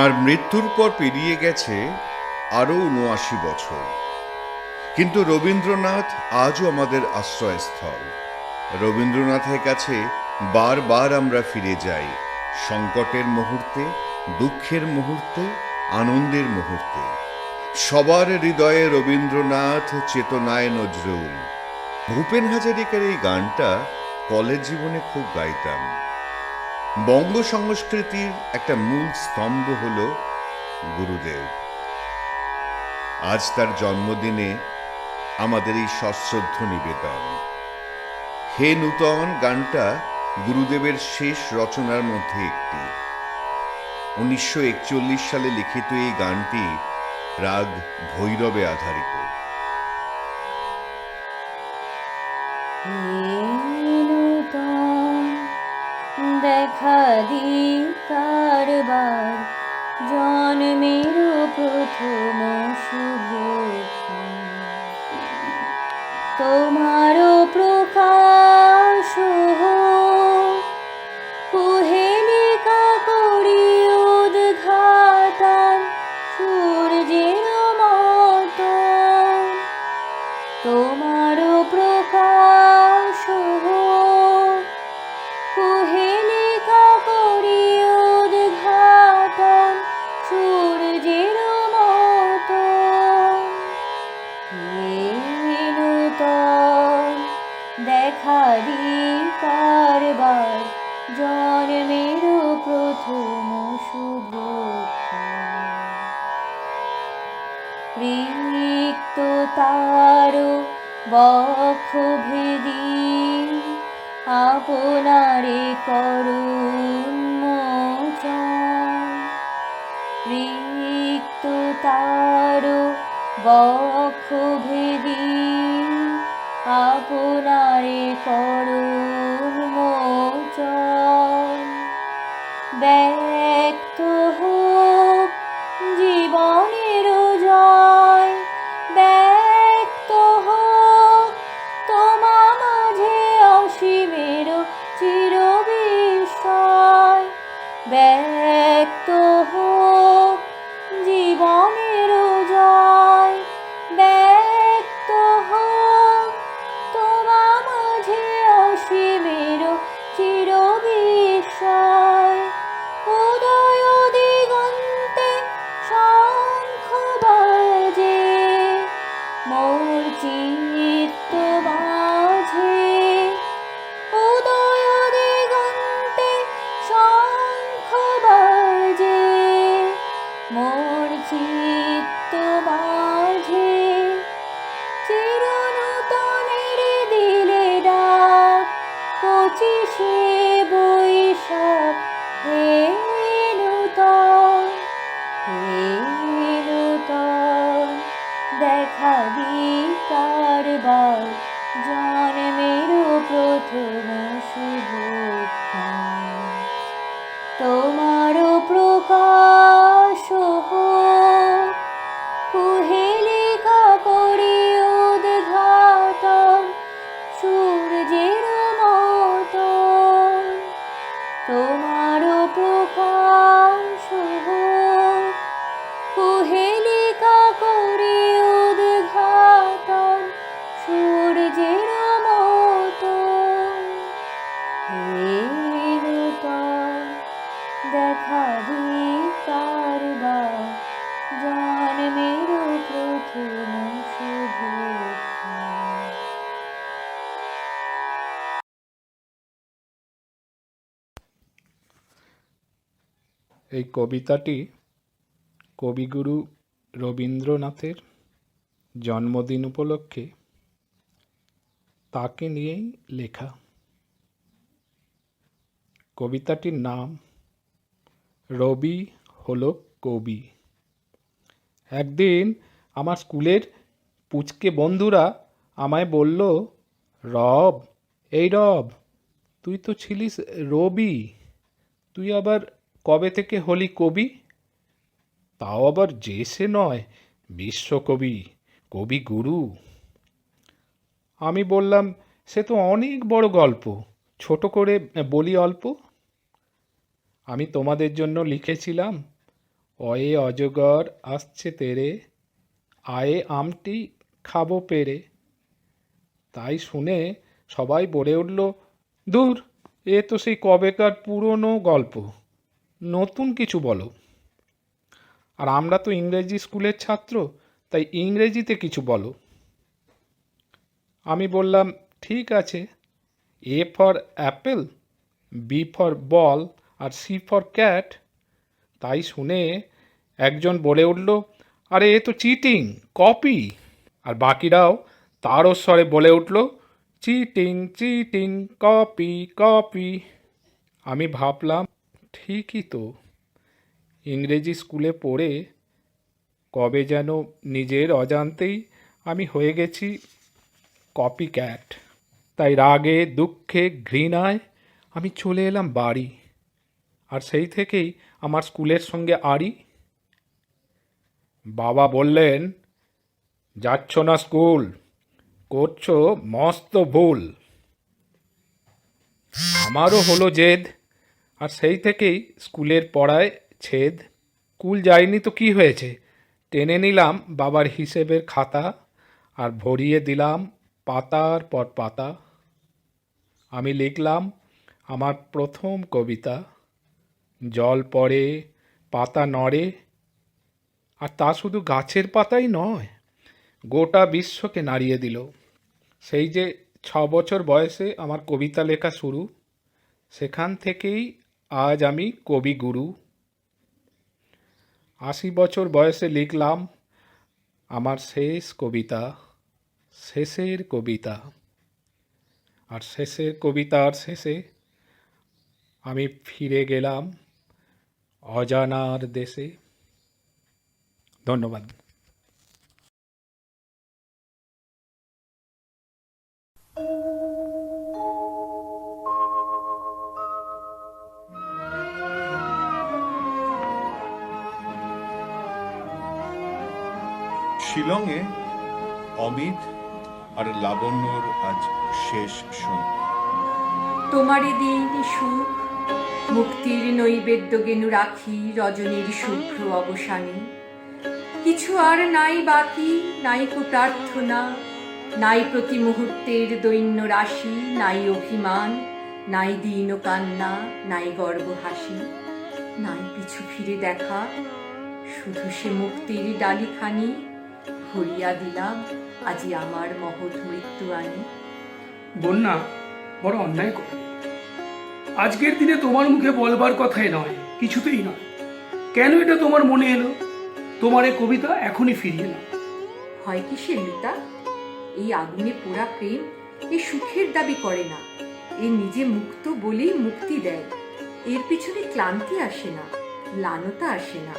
তার মৃত্যুর পর পেরিয়ে গেছে আরও ৭৯ বছর, কিন্তু রবীন্দ্রনাথ আজও আমাদের আশ্রয়স্থল। রবীন্দ্রনাথের কাছে বারবার আমরা ফিরে যাই, সংকটের মুহূর্তে, দুঃখের মুহূর্তে, আনন্দের মুহূর্তে। সবার হৃদয়ে রবীন্দ্রনাথ, চেতনায় নজরুল। ভূপেন হাজারিকার এই গানটা কলেজ জীবনে খুব গাইতাম। বঙ্গ সংস্কৃতির একটা মূল স্তম্ভ হল গুরুদেব। আজ তার জন্মদিনে আমাদের এই সশ্রদ্ধ নিবেদন। হে নূতন গানটা গুরুদেবের শেষ রচনার মধ্যে একটি। ১৯৪১ সালে লিখিত এই গানটি রাগ ভৈরবে আধারিত। দেখা দি কারবার জন্মের প্রথম শুভ তোমার প্রকাশ কুহেলিকা করি উদ্ঘাটন সূর্যের মতো তোমার প্রকাশ কুহেলিকা করি উদ্ঘাটন সূর্যের মতো নূতন দেখা দি কারবার জন্মের প্রথম শুভ রিক্ত তার বক্ষ ভেদি আপনারে করুণ মোচন রিক্ত তার বক্ষ ভেদি আপনারে করুণ মোচন ব্যক্ত হোক জীবনের জয় ব্যক্ত হোক তোমা মাঝে অসীমের চির বিস্ময় ব্যক্ত হোক জীবনের জয় ব্যক্ত হোক তোমা মাঝে অসীমের চির বিস্ময় উদয় দিগন্তে শঙ্খ বাজে মোর চিত্ত মাঝে উদয় দিগন্তে শঙ্খ বাজে মোর চিত্ত মাঝে চির নূতনের দিলে ডাক ২৫শে বৈশাখ হে নূতন দেখা দি কারবার জন্মের প্রথম শুভ তোমার প্রকাশ কুহেলিকা করি উদ্ঘাটন সূর্যের মতো তোমার প্রকাশ কুহেলিকা করি উদ্ঘাটন সূর্যের মতো হে নূতন দেখা দি কারবার জন্মের প্রথম শুভ এই কবিতাটি কবিগুরু রবীন্দ্রনাথের জন্মদিন উপলক্ষে তাকে নিয়েই লেখা। কবিতাটির নাম রবি হলো কবি। একদিন আমার স্কুলের পুচকে বন্ধুরা আমায় বলল, রব, এই রব, তুই তো ছিলিস রবি, তুই আবার কবে থেকে হলি কবি? তাও আবার যে সে নয়, বিশ্বকবি, কবিগুরু। আমি বললাম, সে তো অনেক বড় গল্প, ছোট করে বলি অল্প। আমি তোমাদের জন্য লিখেছিলাম অয়ে অজগর আসছে তেরে, আয়ে আমটি খাবো পেরে। তাই শুনে সবাই বলে উঠল, দূর, এ তো সেই কবেকার পুরনো গল্প, নতুন কিছু বলো। আর আমরা তো ইংরেজি স্কুলের ছাত্র, তাই ইংরেজিতে কিছু বলো। আমি বললাম, ঠিক আছে, A for apple, B for ball, আর সি ফর ক্যাট। তাই শুনে একজন বলে উঠল, আরে এ তো চিটিং, কপি। আর বাকিরাও তারও স্বরে বলে উঠল, চিটিং চিটিং, কপি কপি। আমি ভাবলাম, ঠিকই তো, ইংরেজি স্কুলে পড়ে কবে যেন নিজের অজান্তেই আমি হয়ে গেছি কপি ক্যাট। তাই রাগে দুঃখে ঘৃণায় আমি চলে এলাম বাড়ি। আর সেই থেকেই আমার স্কুলের সঙ্গে আড়ি। বাবা বললেন, যাচ্ছ না স্কুল, করছো মস্ত ভুল। আমারও হলো জেদ, আর সেই থেকেই স্কুলের পড়ায় ছেদ। স্কুল যাইনি তো কি হয়েছে, টেনে নিলাম বাবার হিসেবের খাতা, আর ভরিয়ে দিলাম পাতার পর পাতা। আমি লিখলাম আমার প্রথম কবিতা, জল পড়ে, পাতা নড়ে। আর তা শুধু গাছের পাতাই নয়, গোটা বিশ্বকে নাড়িয়ে দিল। সেই যে 6 বছর বয়সে আমার কবিতা লেখা শুরু, সেখান থেকেই আজ আমি কবিগুরু। 80 বছর বয়সে লিখলাম আমার শেষ কবিতা, শেষের কবিতা। আর শেষের কবিতার শেষে আমি ফিরে গেলাম অজানার দেশে। ধন্যবাদ। শিলংয়ে অমিত আর লাবণ্যর আজ শেষ সন্ধ্যা। তোমারে দিন সুখ, মুক্তির নৈবেদ্য গেনু রাখি রজনীর শুভ্র অবসানে। কিছু আর নাই বাকি, নাই কো প্রার্থনা, নাই প্রতি মুহূর্তের দৈন্য রাশি, নাই অভিমান, নাই দীন কান্না, নাই গর্ব হাসি, নাই পিছু ফিরে দেখা, শুধু সে মুক্তির ডালিখানি ভরিয়া দিলাম আজি আমার মহৎ মৃত্যু আনি। বন্যা বড় অন্যায় করে। আজকের দিনে তোমার মুখে বলবার কথাই নয়, কিছুতেই নয়। কেন এটা তোমার মনে এলো? তোমার এই কবিতা এখনই ফিরিয়ে নাও। হয় কি সে লুতা, এই আগুনে পোড়া প্রেম এ সুখের দাবি করে না, এ নিজে মুক্ত বলেই মুক্তি দেয়। এর পিছনে ক্লান্তি আসে না, লানতা আসে না।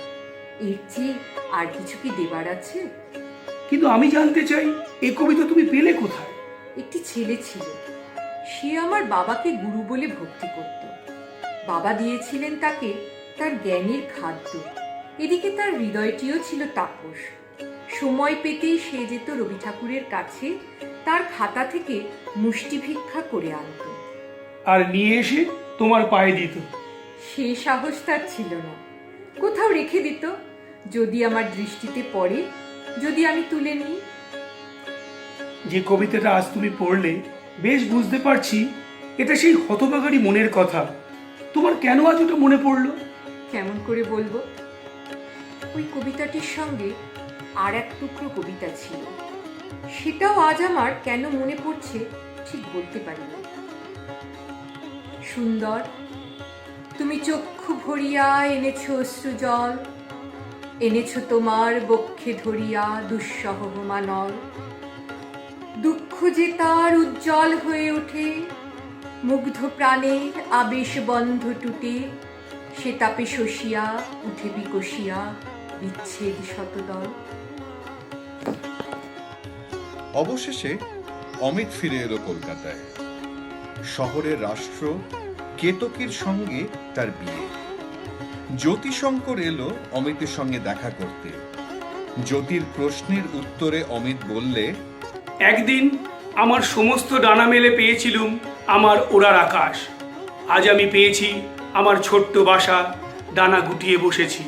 এর চেয়ে আর কিছু কি দেবার আছে? কিন্তু আমি জানতে চাই, এই কবিতা তুমি পেলে কোথায়? একটি ছেলে ছিল, সে আমার বাবাকে গুরু বলে ভক্তি করত। বাবা দিয়েছিলেন তাকে তার জ্ঞানের খাদ্য, এদিকে তার হৃদয়টিও ছিল তাপস। সময় পেতেই সে যেত রবি ঠাকুরের কাছে, তার খাতা থেকে মুষ্টি ভিক্ষা করে আনত, আর নিয়ে এসে তোমার পায়ে দিত। সে সাহস তার ছিল না। কোথাও রেখে দিত, যদি আমার দৃষ্টিতে পড়ে, যদি আমি তুলে নিই। যে কবিতাটা আজ তুমি পড়লে, বেশ বুঝতে পারছি এটা সেই হতভাগারই মনের কথা। তোমার কেন আজ ওটা মনে পড়লো? কেমন করে বলবো? ওই কবিতাটির সঙ্গে আর এক টুকরো কবিতা ছিল, সেটাও আজ আমার কেন মনে পড়ছে ঠিক বলতে পারি না। সুন্দর, তুমি চক্ষু ভরিয়া এনেছ অশ্রু জল, এনেছ তোমার বক্ষে ধরিয়া দুঃসহ মানল। দুঃখ যে তার উজ্জ্বল হয়ে ওঠে, মুগ্ধ প্রাণের আবেশ বন্ধ টুটে, সে তাপে শশিয়া উঠে বিকশিয়া বিচ্ছেদ শতদল। অবশেষে অমিত ফিরে এলো কলকাতায়। শহরের রাষ্ট্র কেতকীর সঙ্গে তার বিয়ে। জ্যোতিশঙ্কর এলো অমিতের সঙ্গে দেখা করতে। জ্যোতির প্রশ্নের উত্তরে অমিত বললে, একদিন আমার সমস্ত ডানা মেলে পেয়েছিলুম আমার ওড়ার আকাশ। আজ আমি পেয়েছি আমার ছোট্ট বাসা, ডানা গুটিয়ে বসেছি।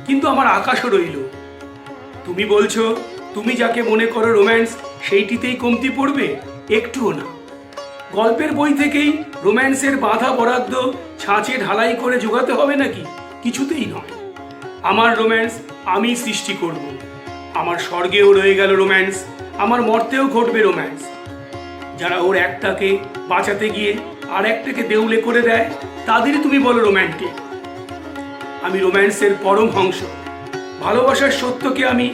কিন্তু আমার আকাশও রইল। তুমি বলছো তুমি যাকে মনে করো রোম্যান্স সেইটিতেই কমতি পড়বে? একটুও না। গল্পের বই থেকেই রোম্যান্সের বাঁধা বরাদ্দ ছাঁচে ঢালাই করে জোগাতে হবে নাকি? কিছুতেই নয়। আমার রোম্যান্স আমি সৃষ্টি করব। আমার স্বর্গেও রয়ে গেল রোম্যান্স, আমার মর্তেও ঘটবে রোম্যান্স। যারা ওর একটাকে বাঁচাতে গিয়ে আর একটাকে দেউলে করে দেয় তাদেরই তুমি বলো রোম্যান্টিক। আমি রোম্যান্সের পরম হংস। ভালোবাসার সত্যকে আমি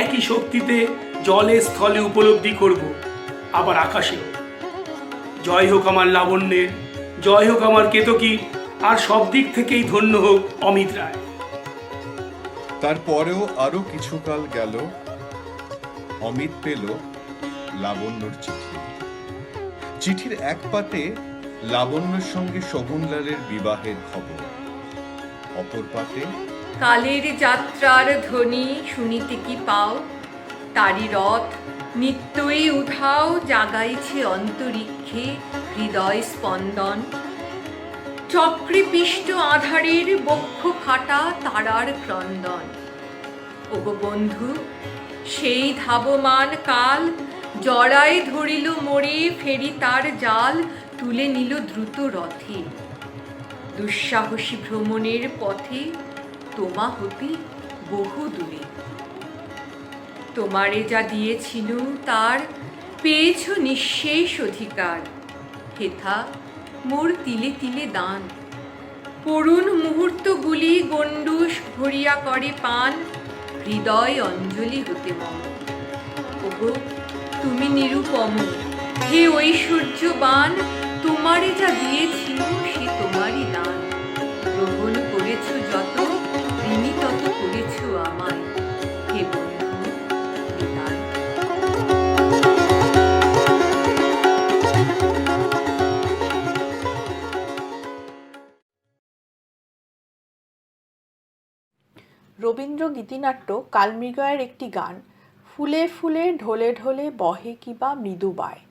একই শক্তিতে জলে স্থলে উপলব্ধি করব, আবার আকাশেও। জয় হোক আমার লাবণ্যের, জয় হোক আমার কেতকী, আর সব দিক থেকেই ধন্য হোক অমিত রায়। তারপরেও আরো কিছুকাল গেল, অমিত পেল লাবণ্যর চিঠি। চিঠির এক পাতে লাবণ্যর সঙ্গে শগুনলালের বিবাহের খবর, অপর পাতে কালের যাত্রার ধ্বনি শুনিতে কি পাও, তারি রথ নিত্যই উধাও জাগাইছে অন্তরিক্ষে হৃদয় স্পন্দন। চক্রে পিষ্ট আধারের বক্ষ ফাটা তারার ক্রন্দন। ওগো বন্ধু, সেই ধাবমান কাল জড়ায় ধরিল মোড়ে, ফেরি তার জাল তুলে নিল দ্রুত রথে। দুঃসাহসী ভ্রমণের পথে তোমা হতে বহু দূরে। তোমারে যা দিয়েছিল তার পেয়েছ নিঃশেষ অধিকার। হেথা মোর তিলে তিলে দান, করুণ মুহূর্তগুলি গণ্ডূষ ভরিয়া করে পান, হৃদয় অঞ্জলি হতে মন। ওগো তুমি নিরুপম, হে ঐশ্বর্যবান, তোমারে যা দিয়েছিল সে তোমারই দান। গ্রহণ করেছ যত, ঋণী তত করেছ আমায়, হে বন্ধু বিদায়। রবীন্দ্র গীতিনাট্য কালমৃগয়ের একটি গান, ফুলে ফুলে ঢলে ঢলে বহে কিবা মৃদু বায়।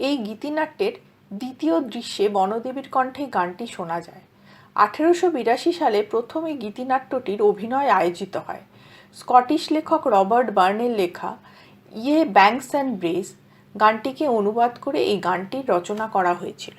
এই গীতিনাট্যের দ্বিতীয় দৃশ্যে বনদেবীর কণ্ঠে গানটি শোনা যায়। 1882 সালে প্রথম এই গীতিনাট্যটির অভিনয় আয়োজিত হয়। স্কটিশ লেখক রবার্ট বার্নের লেখা ইয়ে ব্যাংকস অ্যান্ড ব্রেজ গানটিকে অনুবাদ করে এই গানটির রচনা করা হয়েছিল।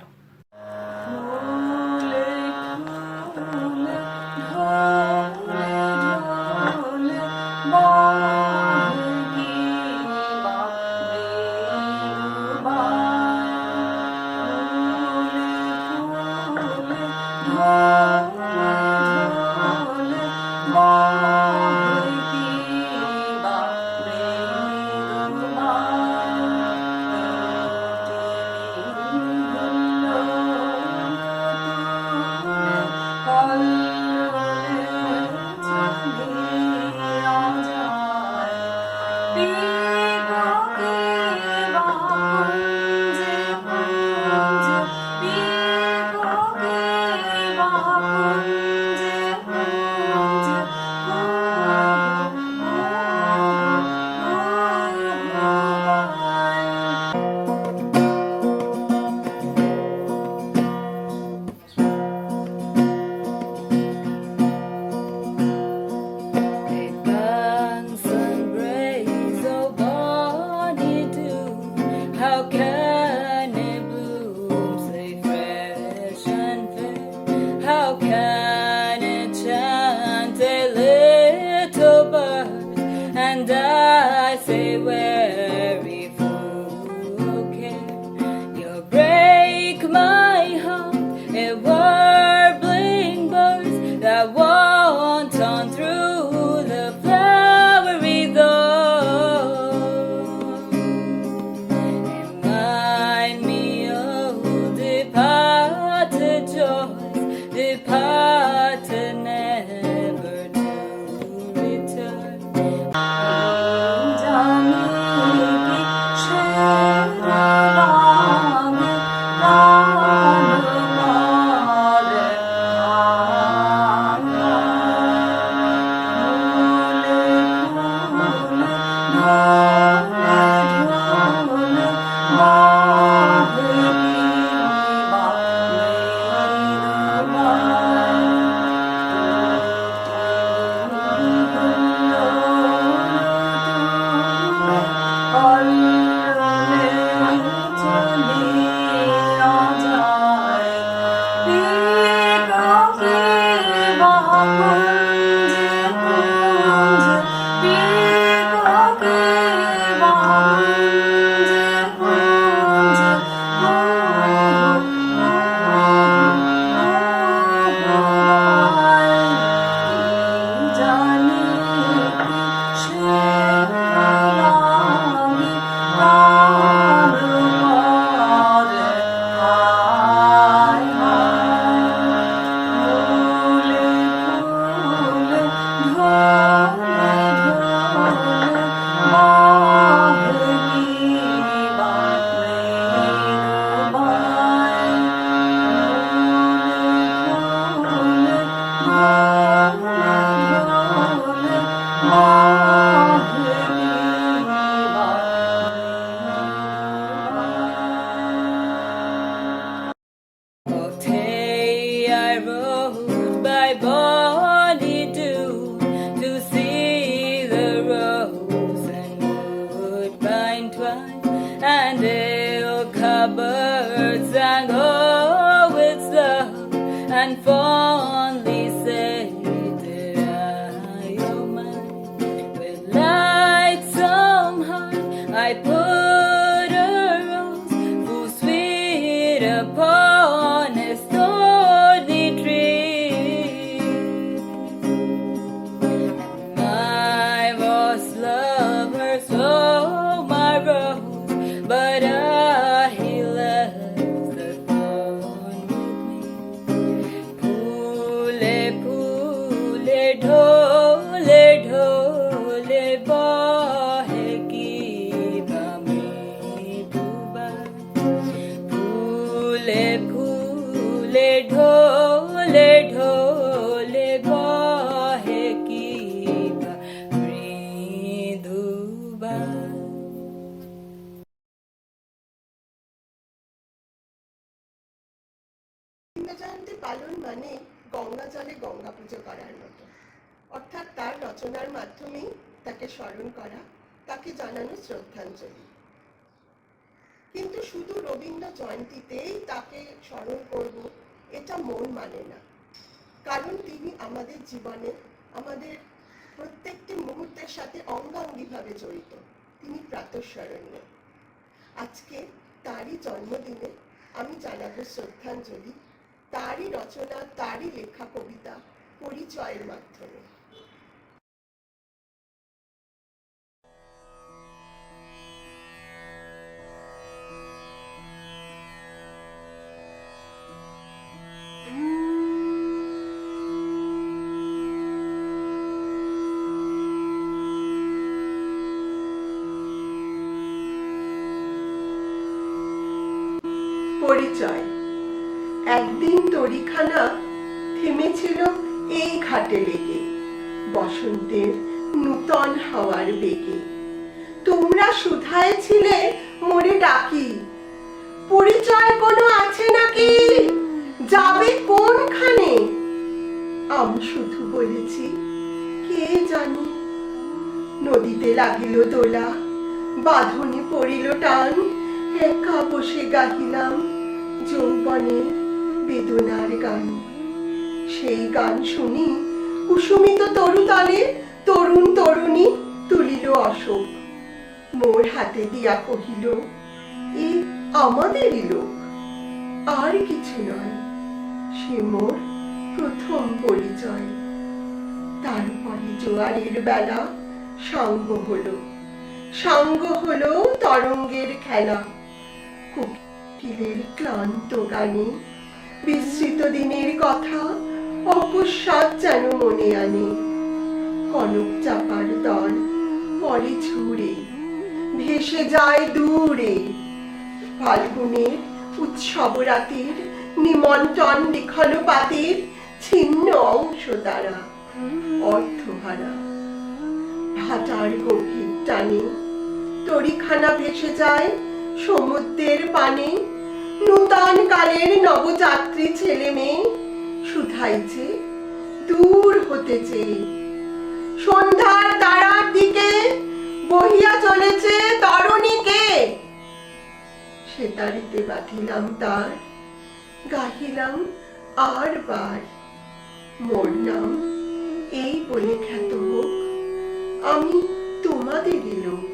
I rode by Bonny Doon to see the rose and woodbine twine and ale cupboards and oh, it's love and fondly say did I oh mine with light somehow I put a rose full sweet upon a thorny tree. I was lover so my rose, but he left the thorn with me. Pule pule dhole dhole bahe ki bami duba. Pule pule dhole dhole bahe ki bami duba. জয়ন্তী পালন মানে গঙ্গা জলে গঙ্গা পুজো করার মতো, অর্থাৎ তার রচনার মাধ্যমেই তাকে স্মরণ করা, তাকে জানানো শ্রদ্ধাঞ্জলি। কিন্তু শুধু রবীন্দ্র জয়ন্তীতেই তাকে স্মরণ করব এটা মন মানে না, কারণ তিনি আমাদের জীবনে আমাদের প্রত্যেকটি মুহূর্তের সাথে অঙ্গাঙ্গিভাবে জড়িত। তিনি প্রাতঃস্মরণীয়। আজকে তারই জন্মদিনে আমি জানাবো শ্রদ্ধাঞ্জলি তারই রচনা, তারই লেখা কবিতা পরিচয়ের মাধ্যমে। পরিচয়। একদিন তরিখানা থেমেছিল এই ঘাটে লেগে, বসন্তের নূতন হাওয়ার বেগে। তোমরা সুধায় ছিলে মোরে ডাকি, পরিচয় কোনো আছে নাকি, যাবে কোনখানে? আমি শুধু বলেছি কে জানি। নদীতে লাগিল দোলা, বাঁধনে পড়িল টান, একা বসে গাহিলাম যৌবনের বেদনার গান। সেই গান শুনি কুসুমিত তরুতলে তরুণ তরুণী তুলিল অশোক, মোর হাতে দিয়া কহিল এ আমাদেরই লোক, আর কিছু নয়, সে মোর প্রথম পরিচয়। তারপরে জোয়ারের বেলা সাঙ্গ হলো, সাঙ্গ হলো তরঙ্গের খেলা। কোকিলের ক্লান্ত গানে বিস্মৃত দিনের কথা অকস্মাৎ যেন মনে আনে। কনক চাপার দল পরে ছুড়ে ভেসে যায় দূরে। ফাল্গুনের উৎসব রাতের নিমন্ত্রণ লিখানো পাতের ছিন্ন অংশ দ্বারা অর্থহারা। ভাটার গভীর টানে তরিখানা ভেসে যায় সমুদ্রের পানে। নূতন কালের নবযাত্রী ছেলে মেয়ে শুধাইছে দূর হতেছে। সন্ধ্যার তারার দিকে বহিয়া চলেছে তরণীকে। সে তারিতে বাঁধিলাম তার, গাহিলাম আর বার, মোর নাম এই বলে খ্যাত হোক, আমি তোমাদেরই লোক,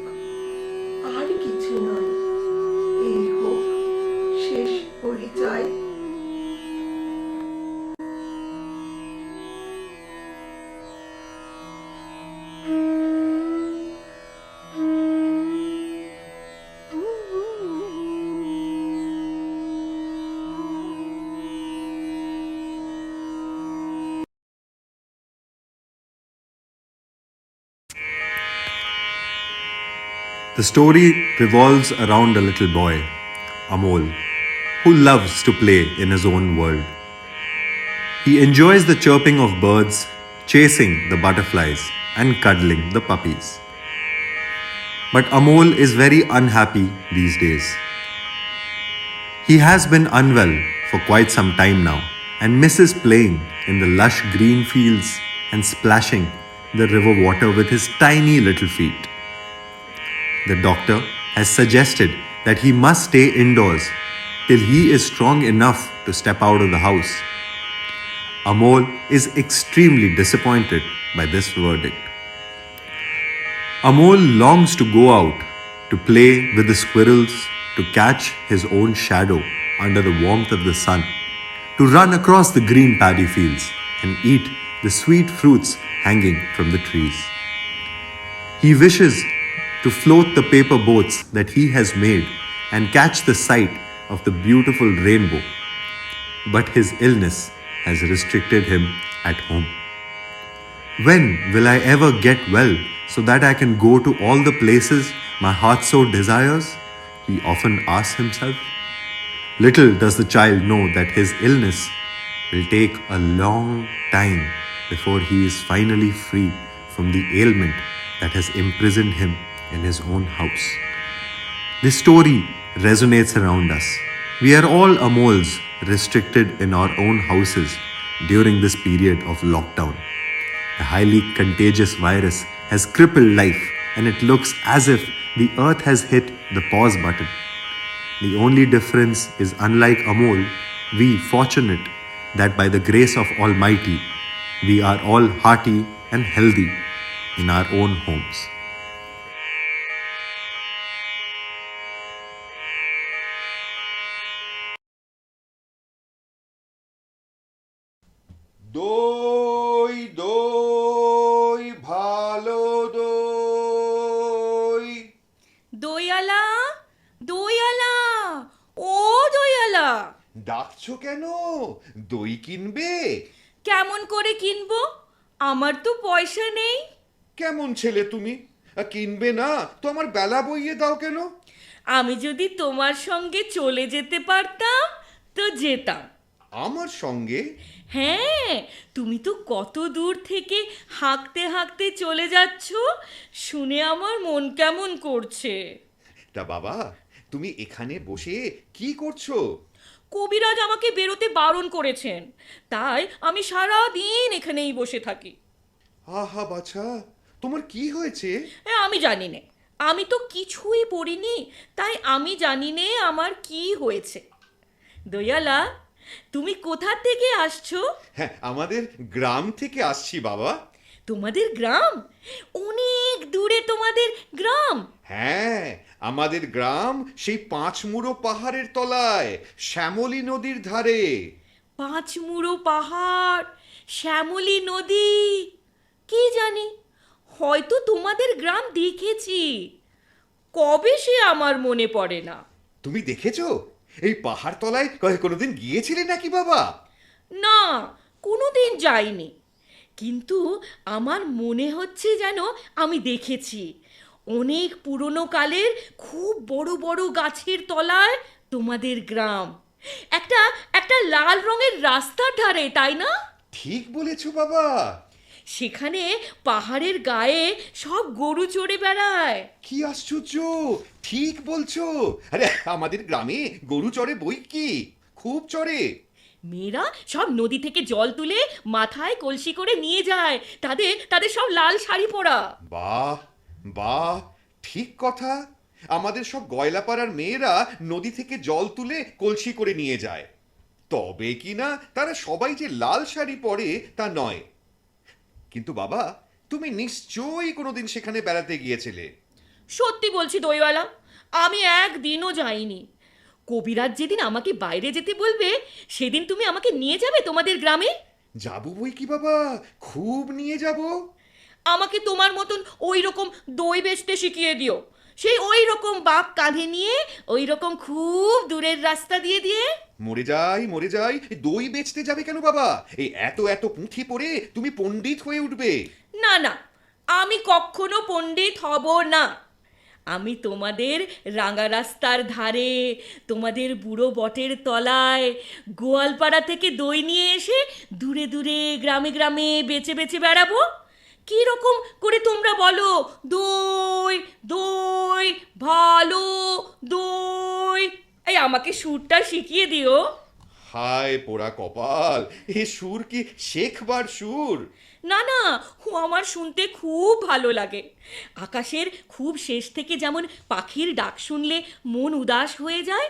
আর কিছু নয়, এই হোক শেষ পরিচয়। The story revolves around a little boy, Amol, who loves to play in his own world. He enjoys the chirping of birds, chasing the butterflies, and cuddling the puppies. But Amol is very unhappy these days. He has been unwell for quite some time now and misses playing in the lush green fields and splashing the river water with his tiny little feet. The doctor has suggested that he must stay indoors till he is strong enough to step out of the house. Amol is extremely disappointed by this verdict. Amol longs to go out to play with the squirrels, to catch his own shadow under the warmth of the sun, to run across the green paddy fields and eat the sweet fruits hanging from the trees. He wishes to float the paper boats that he has made and catch the sight of the beautiful rainbow. But his illness has restricted him at home. When will I ever get well so that I can go to all the places my heart so desires? He often asks himself. Little does the child know that his illness will take a long time before he is finally free from the ailment that has imprisoned him in his own house. This story resonates around us. We are all Amols restricted in our own houses during this period of lockdown. The highly contagious virus has crippled life, and it looks as if the earth has hit the pause button. The only difference is, unlike Amol, we fortunate that by the grace of Almighty, we are all hearty and healthy in our own homes. দই দই ভালো দই। দইয়ালা, দইয়ালা, ও দইয়ালা, ডাকছো কেন? দই কিনবে? কেমন করে কিনবো? আমার তো পয়সা নেই। কেমন ছেলে তুমি? কিনবে না তো আমার বেলা বইয়ে দাও কেন? আমি যদি তোমার সঙ্গে চলে যেতে পারতাম তো যেতাম। আমার সঙ্গে? হ্যাঁ, তুমি তো কত দূর থেকে হাঁকতে হাঁকতে চলে যাচ্ছ, শুনে আমার মন কেমন করছে। তা বাবা, তুমি এখানে বসে কি করছো? কবিরাজ আমাকে বেরোতে বারণ করেছেন, তাই আমি সারা দিন এখানেই বসে থাকি। আহা বাছা, তোমার কি হয়েছে? আমি জানি নে, আমি তো কিছুই পড়িনি, তাই আমি জানি নে আমার কি হয়েছে। দয়ালা, তুমি কোথা থেকে আসছো? হ্যাঁ, আমাদের গ্রাম থেকে আসছি বাবা। তোমাদের গ্রাম? অনেক দূরে তোমাদের গ্রাম? হ্যাঁ, আমাদের গ্রাম সেই পাঁচমুড়ো পাহাড়ের তলায়, শ্যামলী নদীর ধারে। পাঁচমুড়ো পাহাড়, শ্যামলী নদী, কি জানি, হয়তো তোমাদের গ্রাম দেখেছি, কবে সে আমার মনে পড়ে না। তুমি দেখেছো? এই পাহাড় তলায় কোনোদিন গিয়েছিলে নাকি বাবা? না, কোনোদিন যাইনি, কিন্তু আমার মনে হচ্ছে যেন আমি দেখেছি। অনেক পুরনো কালের খুব বড় বড় গাছের তলায় তোমাদের গ্রাম, একটা একটা লাল রঙের রাস্তার ধারে, তাই না? ঠিক বলেছো বাবা। সেখানে পাহাড়ের গায়ে সব গরু চড়ে বেড়ায়। কি আশ্চর্য, ঠিক বলছো। আরে আমাদের গ্রামে গরু চড়ে বই কি, খুব চড়ে। মেয়েরা সব নদী থেকে জল তুলে মাথায় কলসি করে নিয়ে যায়, তাদের তাদের সব লাল শাড়ি পরা। বাহ বাহ, ঠিক কথা। আমাদের সব গয়লাপাড়ার মেয়েরা নদী থেকে জল তুলে কলসি করে নিয়ে যায়, তবে কি না তারা সবাই যে লাল শাড়ি পরে তা নয়। কিন্তু বাবা, তুমি নিশ্চয়ই কোনোদিন সেখানে বেড়াতে গিয়েছিলে। সত্যি বলছি দইওয়ালা, আমি একদিনও যাইনি। কবিরাজ যেদিন আমাকে বাইরে যেতে বলবে, সেদিন তুমি আমাকে নিয়ে যাবে তোমাদের গ্রামে? যাবো বই কি বাবা, খুব নিয়ে যাব। আমাকে তোমার মতন ওই রকম দই বেচতে শিখিয়ে দিও, সেই ওই রকম বাপ কাঁধে নিয়ে ওই রকম খুব দূরের রাস্তা দিয়ে দিয়ে। মরে যাই মরে যাই, দই বেচতে যাবে কেন বাবা? এই এত এত পুঁথি পড়ে তুমি পণ্ডিত হয়ে উঠবে। না না, আমি কখনো পণ্ডিত হব না। আমি তোমাদের রাঙা রাস্তার ধারে, তোমাদের বুড়ো বটের তলায়, গোয়ালপাড়া থেকে দই নিয়ে এসে দূরে দূরে গ্রামে গ্রামে বেচে বেচে বেড়াবো। কি রকম করে তোমরা বলো, দই দই ভালো দই, এই আমাকে সুরটা শিখিয়ে দিও। হায় পোড়া কপাল, এ সুর কি শেখবার সুর? না না, আমার শুনতে খুব ভালো লাগে। আকাশের খুব শেষ থেকে যেমন পাখির ডাক শুনলে মন উদাস হয়ে যায়,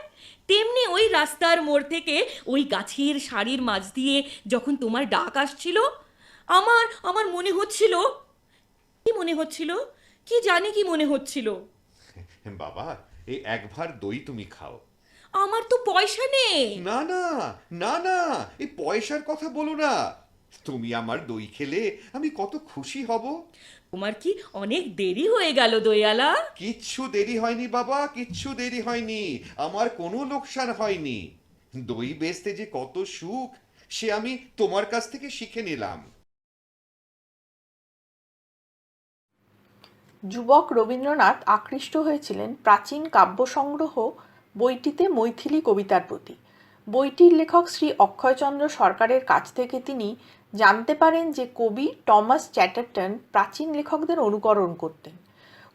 তেমনি ওই রাস্তার মোড় থেকে ওই গাছের সারির মাঝ দিয়ে যখন তোমার ডাক আসছিল, আমার আমার মনে হচ্ছিল, কি মনে হচ্ছিল, কি জানি কি মনে হচ্ছিল। বাবা, এই এক ভার দই তুমি খাও। আমার তো পয়সা নেই। না না, না না, এই পয়সার কথা বলো না। তুমি আমার দই খেলে আমি কত খুশি হব। তোমার কি অনেক দেরি হয়ে গেল দয়ালা? কিচ্ছু দেরি হয়নি বাবা, কিচ্ছু দেরি হয়নি। আমার কোনো লোকসান হয়নি। দই বেচতে যে কত সুখ, সে আমি তোমার কাছ থেকে শিখে নিলাম। যুবক রবীন্দ্রনাথ আকৃষ্ট হয়েছিলেন প্রাচীন কাব্যসংগ্রহ বইটিতে মৈথিলী কবিতার প্রতি। বইটির লেখক শ্রী অক্ষয়চন্দ্র সরকারের কাছ থেকে তিনি জানতে পারেন যে কবি টমাস চ্যাটারটন প্রাচীন লেখকদের অনুকরণ করতেন।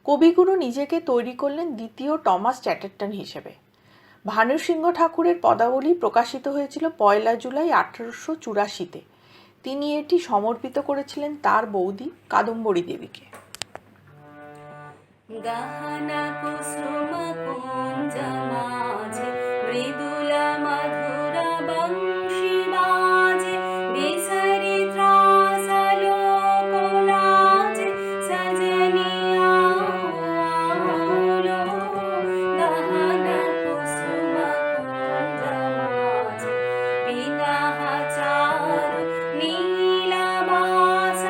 কবিগুরু নিজেকে তৈরি করলেন দ্বিতীয় টমাস চ্যাটারটন হিসেবে। ভানুসিংহ ঠাকুরের পদাবলী প্রকাশিত হয়েছিল 1 জুলাই 1884-তে। তিনি এটি সমর্পিত করেছিলেন তার বৌদি কাদম্বরী দেবীকে। গহনা কুসুম কুঞ্জ মাঝে মৃদুলা মধুরা বংশী বাজে বিসরি ত্রাস লোকলাজে সজনিয়া আলো। গহনা কুসুম কুঞ্জ মাঝে পিনাহ চারু নীলবাস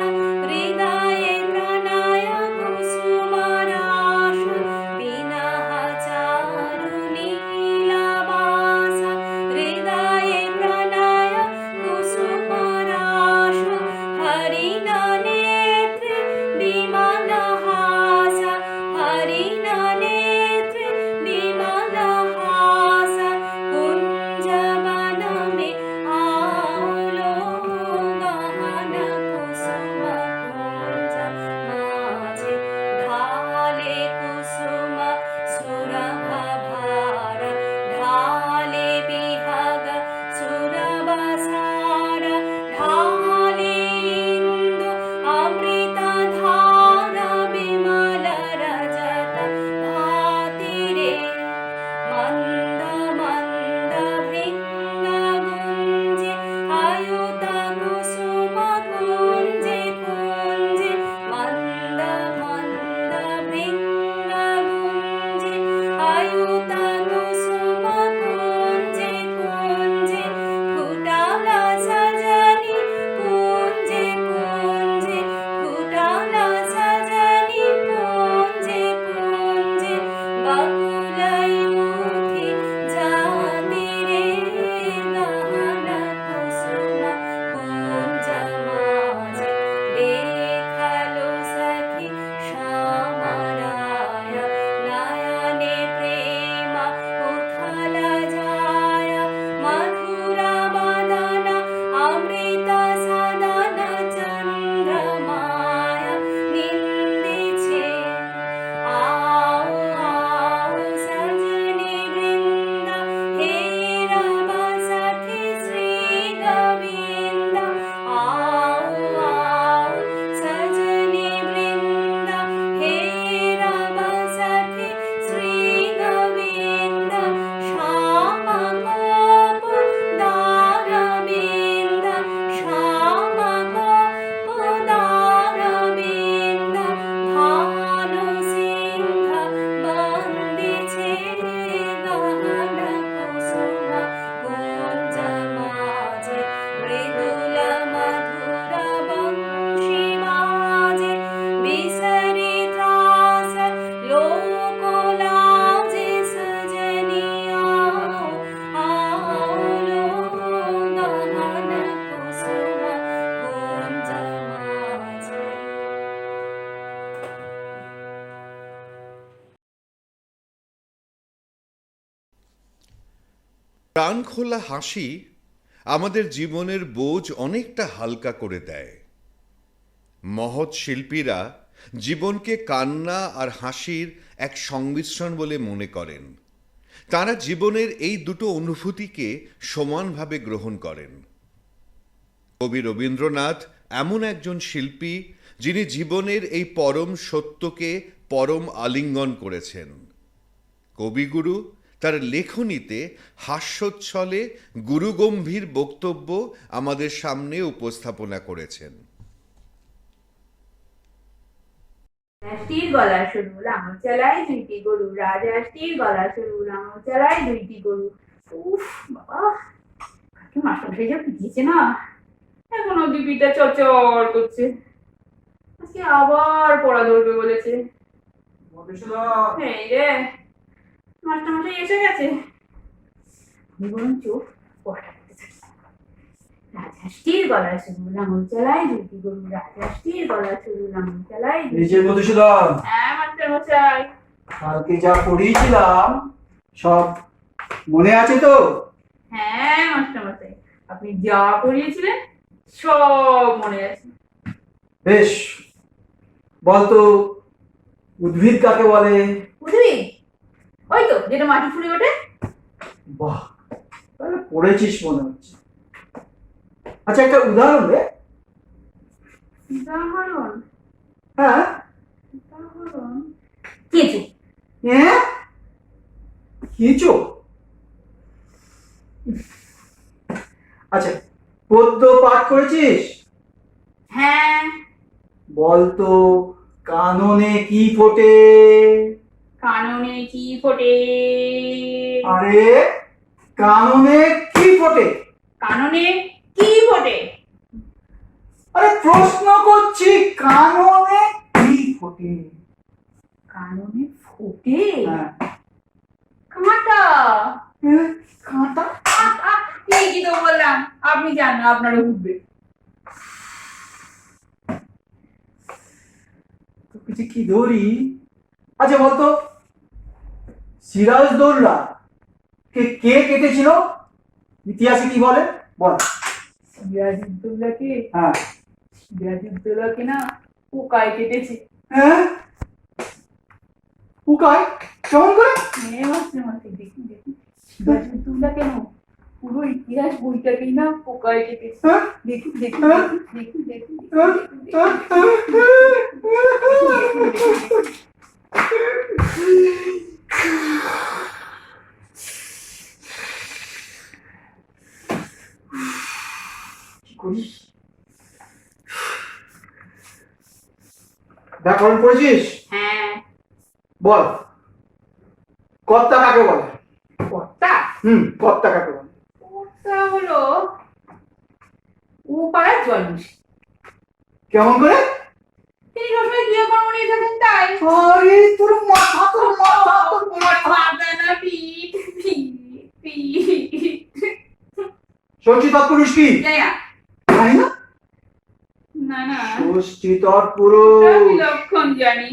হৃদয়ে প্রণয় কুসুমরাশ। পিনাহ চারু নীলবাস হৃদয়ে প্রণয় কুসুমরাশ। হরিণ নেত্রে বিমান হাস, হরিণ নেত্রে বিমান হাস। কুঞ্জবন মে আলো। গহনা কুসুম কুঞ্জ মাঝে ঢালে কুসুম সুরভ ভার। ঢালে বিহগ সুরবসার। ঢালে ইন্দু অমৃত ধার। বিমল রজত ভাতিরে মন্দ মন্দ ভৃঙ্গ গুঞ্জে। আয়ুত কুসুম কুঞ্জে কুঞ্জে মন্দ মন্দ ভৃঙ্গ গুঞ্জে। আয়ুত কুসুম কুঞ্জে কুঞ্জে ফুটাল সজনি কুঞ্জে কুঞ্জে। ফুটাল সজনি কুঞ্জে কুঞ্জে। বকুল উঠি জাতিরে। গহনা কুসুম কুঞ্জ মাঝে দেখালো সখি শ্যামরায়। নয়নে প্রেম উথল যায়। মধুরা বদন অমৃত সদন চন্দ্রমায় নিন্দিছে। आओ आओ सजनी वृंद हे रब सखी श्री गोविंद। आओ आओ सजनी वृंद हे रब सखी श्री गोविंद। श्याम गोप दारविंद। श्याम गोप दारविंद। भानु सिंह बंदिछे। गहना कुसुम कुंज माझे मृदुल मधुर बंशी बाजे। बिसरी त्रास लोकलाजे सजनिया आलो। गहना कुसुम कुंज माझे। প্রাণখোলা হাসি আমাদের জীবনের বোঝ অনেকটা হালকা করে দেয়। মহৎ শিল্পীরা জীবনকে কান্না আর হাসির এক সংমিশ্রণ বলে মনে করেন। তারা জীবনের এই দুটো অনুভূতিকে সমানভাবে গ্রহণ করেন। কবি রবীন্দ্রনাথ এমন একজন শিল্পী যিনি জীবনের এই পরম সত্যকে পরম আলিঙ্গন করেছেন। কবিগুরু তার লেখনীতে হাস্যোচ্ছলে গুরুগম্ভীর বক্তব্য আমাদের সামনে উপস্থাপনা করেছেন। রাজহাঁসটির গলা সরু লাঙল চালায় দুইটি গরু, রাজহাঁসটির গলা সরু লাঙল চালায় দুইটি গরু। উফ বাবা, কাকে মাস্টারমশাই যা পিটিয়েছে না, এখন অব্দি পিঠটা চরচর করছে। আজকে আবার পড়া ধরবে বলেছে। এই রে, মাস্টারমশাই এসে গেছে। আমি বরং চোখ পড়াটা করতে থাকি। রাজহাঁসটির গলা সরু লাঙল চালায় দুইটি গরু, রাজহাঁসটির গলা সরু লাঙল চালায় দুইটি নিজে মধুসূদন, হ্যাঁ মাস্টারমশাই। কালকে যা পড়িয়েছিলাম সব মনে আছে তো? হ্যাঁ মাস্টারমশাই, আপনি যা পড়িয়েছিলেন সব মনে আছে। বেশ, বলতো উদ্ভিদ কাকে বলে? উদ্ভিদ? ওই তো যেটা মাটি ফুলে ওঠে। বাহ, তাহলে পড়েছিস মনে হচ্ছে। আচ্ছা, একটা উদাহরণ দে। উদাহরণ? হ্যাঁ। উদাহরণ কেঁচো। হ্যাঁ, কেঁচো? আচ্ছা, পদ্য পাঠ করেছিস? হ্যাঁ। বলতো কাননে কি ফোটে? কাননে কি ফোটে? আরে, কাননে কি ফোটে? কাননে কি ফোটে? আরে প্রশ্ন করছি, কাননে কি ফোটে? কাননে ফোটে? হ্যাঁ। কাঁটা। কাঁটা? ঠিকই তো বললাম, আপনি জান না, আপনারও উঠবে। কিছু কি ধরি? আচ্ছা বলতো, সিরাজদৌল্লা কে কে কেটেছিল? ইতিহাসে কি বলে বল? সিরাজউদ্দৌলাকে? হ্যাঁ। সিরাজউদ্দৌলাকে না পোকায় কেটেছে। হ্যাঁ, উকাই কেমন করে? হ্যাঁ মাস্টারমশাই, দেখুন দেখুন, সিরাজউদ্দৌলা কেন পুরো ইতিহাস বইটাকেই না পোকায় কেটেছে। হ্যাঁ? দেখুন দেখুন হ্যাঁ? দেখুন দেখুন হ্যাঁ? কি করিস? ব্যাকরণ পড়েছিস? হ্যাঁ। বল, কর্তা কাকে বলে? কর্তা? কর্তা কাকে বলে? কর্তা হলো ও পাড়ার জন্মসী। কেমন করে? তিনি সবসময় গৃহকর্ম নিয়ে থাকেন তাই। আরে তোর মাথা, তোর মাথা, তোর মাথা। মাথা না, পিঠ পিঠ পিঠ। ষষ্ঠী তৎপুরুষ কি? জানি না। জানি না? না না, ষষ্ঠী ওটা তৎপুরুষ। বিলক্ষণ জানি।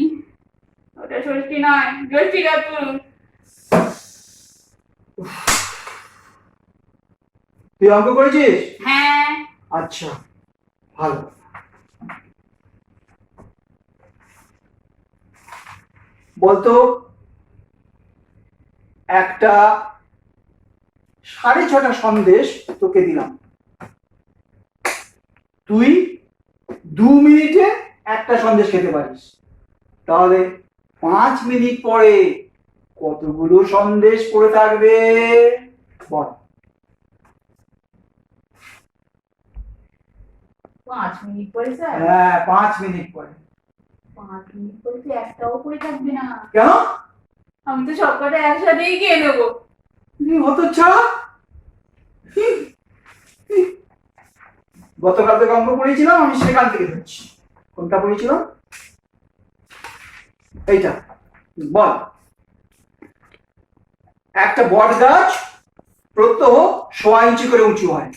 ওটা ষষ্ঠী নয়, ষষ্ঠী তৎপুরুষ। তুই অঙ্ক করেছিস? হ্যাঁ। আচ্ছা, ভালো। বলতো একটা 6:30 সন্দেশ তোকে দিলাম, তুই 2 মিনিটে একটা সন্দেশ খেতে পারিস, তাহলে 5 মিনিট পরে কতগুলো সন্দেশ পড়ে থাকবে বল? 5 মিনিট পরে স্যার? হ্যাঁ, 5 মিনিট পরে। 5 মিনিট পরে তো একটাও পরে থাকবে না। কেন? আমি তো সব কটা একসাথেই খেয়ে নেবো। হতো ছাড়া। গতকাল থেকে অঙ্ক পড়িয়েছিলাম, আমি সেখান থেকে ধরছি। কোনটা পড়িয়েছিলাম? এইটা। বল, একটা বট গাছ প্রত্যহ 1.25 ইঞ্চি করে উঁচু হয়।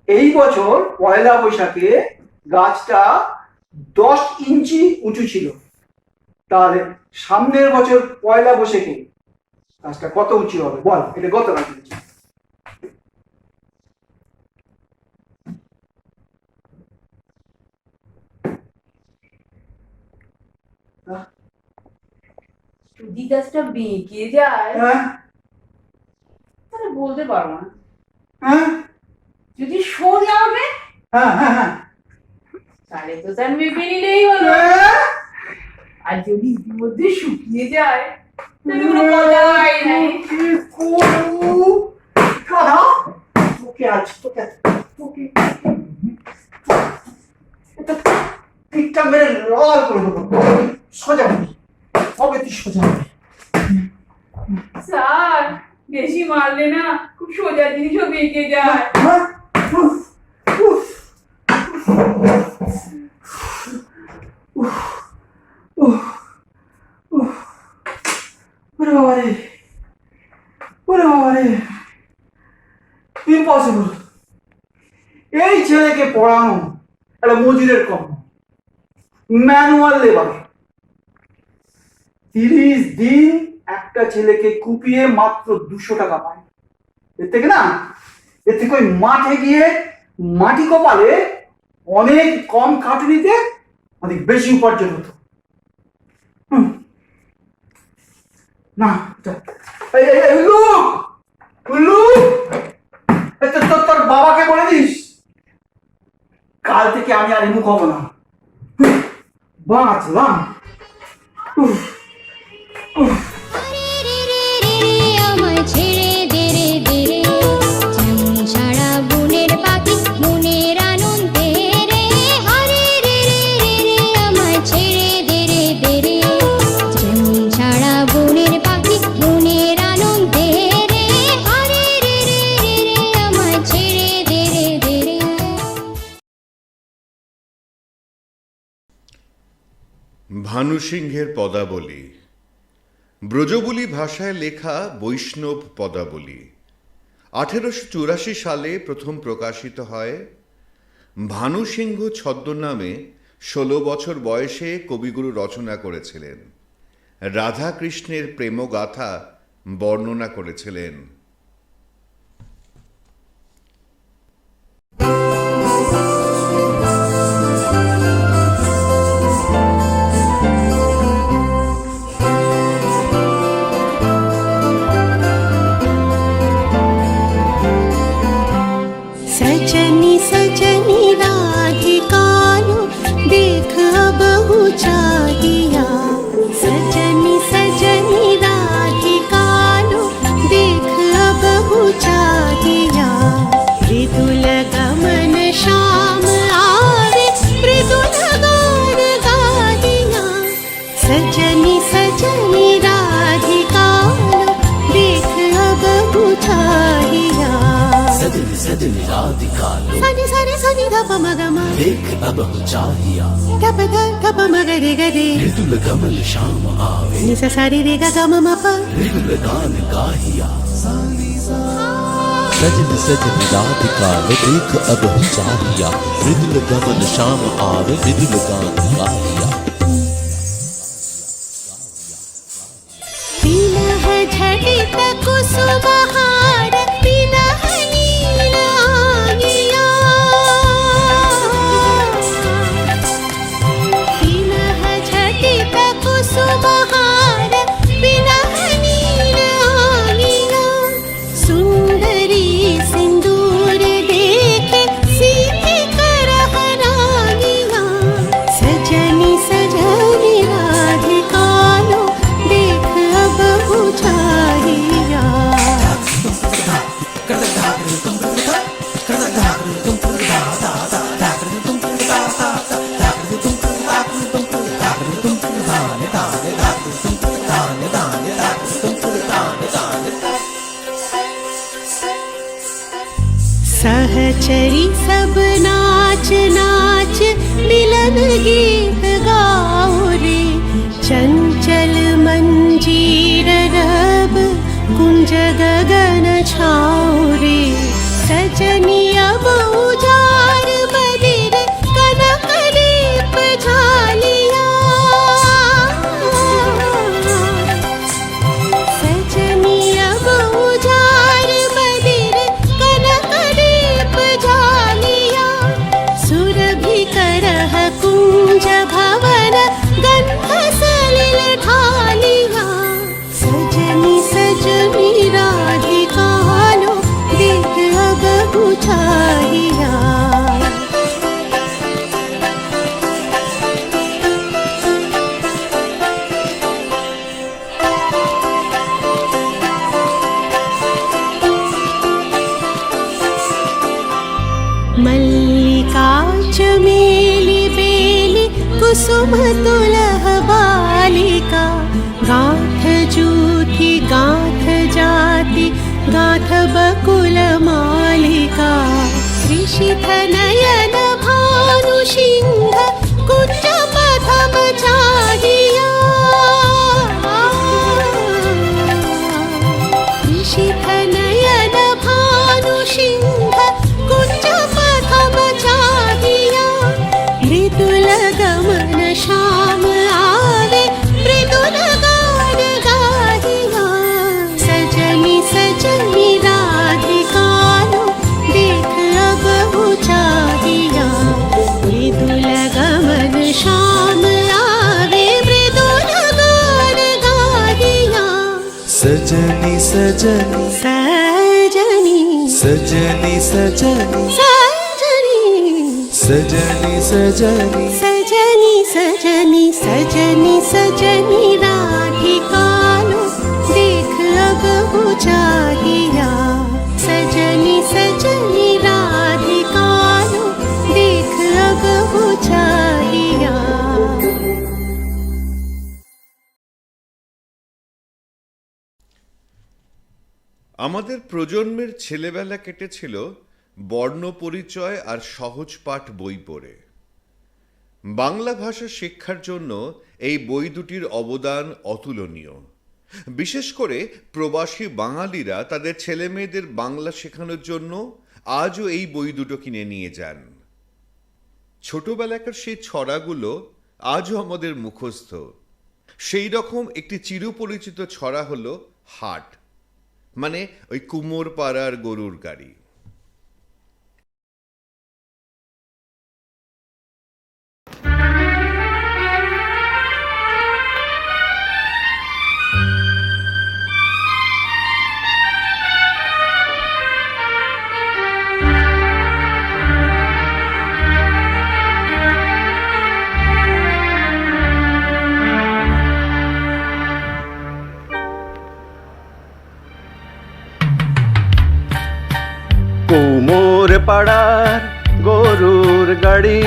এই বছর পয়লা বৈশাখে গাছটা 10 ইঞ্চি উঁচু ছিল, তাহলে সামনের বছর পয়লা বৈশাখে গাছটা কত উঁচু হবে বল? এটা গতকাল পড়েছি। যদি গাছটা বেঁকে যায় হ্যাঁ, পারবো না। হ্যাঁ যদি সোজা হবে হ্যাঁ হ্যাঁ হ্যাঁ তাহলে তো তার মেপে নিলেই হলো। আর যদি ইতিমধ্যে শুকিয়ে যায় তাহলে কোনো কথাই নাই। কি করবো? দাদা, তোকে আজ তোকে এটা পিঠটা মেরে লাল করে দেবো। সোজা হবে, হবে তুই সোজা হবে। স্যার বেশি মারলে না খুব সোজা জিনিসও বেঁকে যায়। হ্যাঁ? উফ, উফ, উফ, উফ, উফ। ওরে বাবারে, ওরে বাবারে, ইম্পসিবল। এই ছেলেকে পড়ানো একটা মজুরের কম, ম্যানুয়াল লেবার। 30 দিন একটা ছেলেকে কুপিয়ে মাত্র 200 টাকা পায়। এর থেকে না, এর থেকে ওই মাঠে গিয়ে মাটি কোপালে অনেক কম খাটুনিতে অনেক বেশি উপার্জন হতো। না তোর বাবাকে বলে দিস কাল থেকে আমি আর মুখ হবো না। বাঁচলাম। আমায় ছেড়ে দে রে দে রে, যেমন সারা বনের পাখি মনের আনন্দে রে। হরে রে রে রে রে আমায় ছেড়ে দে রে দে রে, যেমন সারা বনের পাখি মনের আনন্দে রে। হরে রে রে রে রে আমায় ছেড়ে দে রে দে রে। ভানু সিংহের পদাবলী, ব্রজবুলি ভাষায় লেখা বৈষ্ণব পদাবলী। 1884 সালে প্রথম প্রকাশিত হয়। ভানু সিংহ ছদ্মনামে 16 বছর বয়সে কবিগুরু রচনা করেছিলেন। রাধা কৃষ্ণের প্রেমগাথা বর্ণনা করেছিলেন। सजनी सजनी राधिकालो देख बहु चाहिया। सजनी सजनी राधिकालो देख बहु चाहिया। मृदुल गमन श्याम आवे मृदुल गान गाहिया। सजनी सजनी राधिकालो देख बहु चाहिया। सजनी सजनी राधिकालो सनि सनि सनि धप मगम देख अब हो चाहिया। धप धप मगरे गरे मृदुल कमल श्याम आवे निस सारी रे ग गम म प मृदुल गान गाहिया। सजनी सजनी राधिकालो देख अब हो चाहिया। मृदुल कमल श्याम आवे मृदुल गान गाहिया। विनह झटित कुसुमहार विनह नीलांगिया। विनह झटित कुसुमहार विनह नीलांगिया। सुंदरी सिंदूर देखे सीधे करहनागिया। सजनी सजनी राधिकालो देख अब हो चाहिया। सहचरी सब नाच नाच मिलन गीत गाओ रे। चंचल मंजीर रब कुंज गगन छाओ रे। सजनी अब उजाड़ बदिर कनक लेप झालिया। सजनी अब उजाड़ बदिर कनक लेप झालिया। मल्लिका चमेली बेली कुसुम तुलह बालिका गाथ जूथी गाथ जाति गाथ बकुल मालिका ऋषिथ नयन भानु सिंह कुंज पथम चाहिया ऋषिथ नयन भानु सिंह कुंज पथम चाहिया मृदुल गमन श्याम आवे मृदुल गान गाहिया सजनी सजनी राधिकानु देख अब चाहिया मृदुल गमन श्याम आवे मृदुल गान गाहिया सजनी सजनी सजनी सजनी सजनी सजनी सजनी सजनी सजनी सजनी सजनी सजनी राधिकानु देख अब चाहिया सजनी सजनी राधिकानु देख अब चाहिया। আমাদের প্রজন্মের ছেলেবেলা কেটেছিল বর্ণ পরিচয় আর সহজ পাঠ বই পড়ে। বাংলা ভাষা শিক্ষার জন্য এই বই দুটির অবদান অতুলনীয়। বিশেষ করে প্রবাসী বাঙালিরা তাদের ছেলেমেয়েদের বাংলা শেখানোর জন্য আজও এই বই দুটো কিনে নিয়ে যান। ছোটবেলাকার সেই ছড়াগুলো আজও আমাদের মুখস্থ। সেই রকম একটি চিরপরিচিত ছড়া হলো হাট, মানে ওই কুমোর পাড়ার গরুর গাড়ি। কুমোর পাড়ার গরুর গাড়ি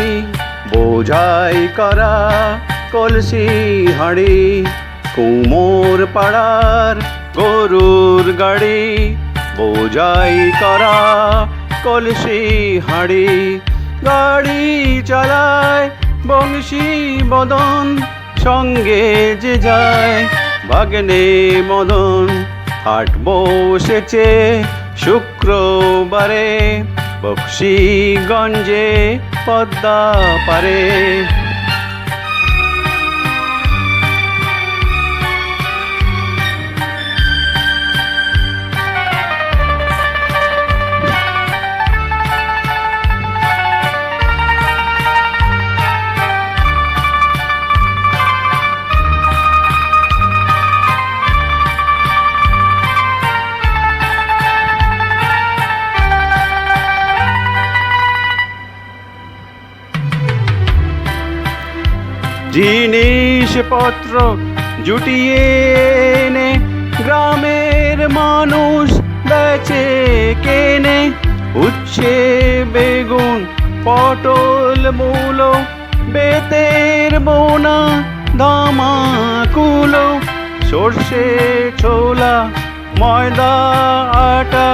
বোঝাই করা কলসি হাঁড়ি কুমোর পাড়ার গরুর গাড়ি বোঝাই করা কলসি হাঁড়ি গাড়ি চালায় বংশী বদন সঙ্গে যে যায় ভাগ্নে মদন হাট বসেছে শুক্রবারে বক্সিগঞ্জে পদ্মা পারে জিনিসপত্র জুটিয়ে এনে গ্রামের মানুষ বেচে কেনে উচ্ছে বেগুন পটল মূলো বেতের বোনা ধামাকুলো সর্ষে ছোলা ময়দা আটা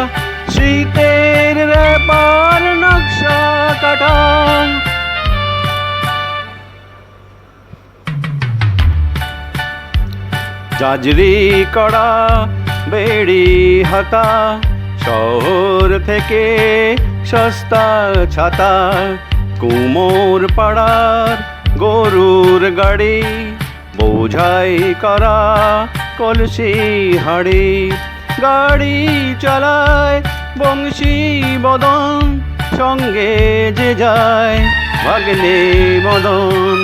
শীতের রেপার নকশা কাটা জাজরি কড়া বেড়ি হাতা শহর থেকে সস্তা ছাতা কুমোর পাড়ার গরুর গাড়ি বোঝাই করা কলসি হাঁড়ি গাড়ি চালায় বংশী বদন সঙ্গে যে যায় ভাগ্নে মদন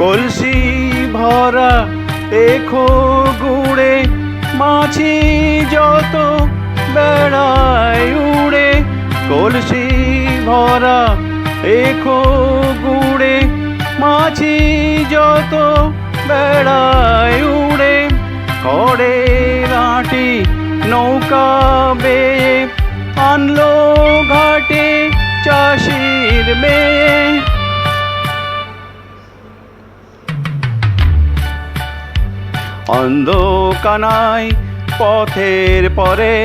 কলসি ভরা দেখো গুড়ে, মাছি যত বেড়ায় উড়ে। কলসি ভরা দেখো গুড়ে, মাছি যত বেড়ায় উড়ে। খড়ের আঁটি নৌকা বেয়ে আনলো ঘাটে চাষির মেয়ে। অন্ধ কানাই পথের পরে